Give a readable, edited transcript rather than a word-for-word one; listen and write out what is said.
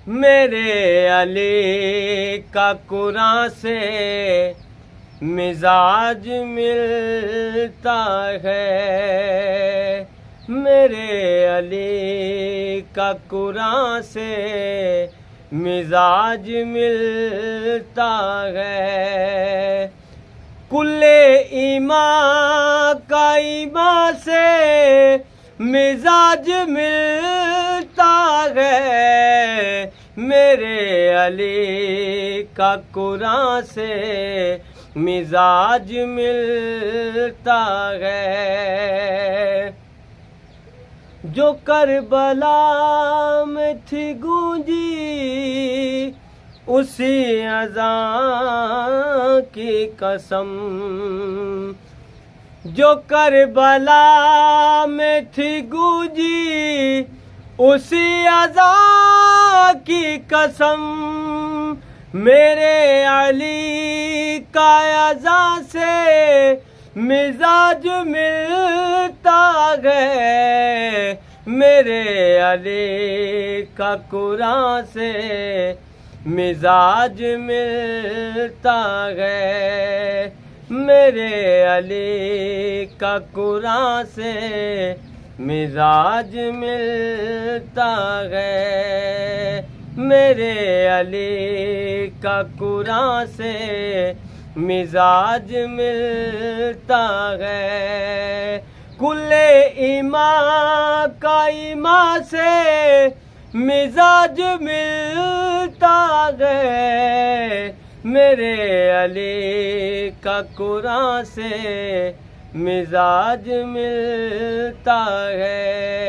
मेरे अली का कुरान से मिजाज मिलता है। मेरे अली का कुरान से मिजाज मिलता है। कुल्ले ईमान का ईमान से मिजाज मिलता है। मेरे अली का कुरान से मिजाज मिलता है। जो करबला में थी गूंजी उसी अज़ान की कसम। जो करबला में थी गूंजी उसी अज़ान की कसम। मेरे अली का अज़ान से मिजाज मिलता है। मेरे अली का कुरान से मिजाज मिलता है। मेरे अली का कुरान से मिजाज मिलता है। मेरे अली का कुरान से मिजाज मिलता है। कुल्ले ईमान का ईमान से मिजाज मिलता है। मेरे अली का कुरान से मिजाज मिलता है।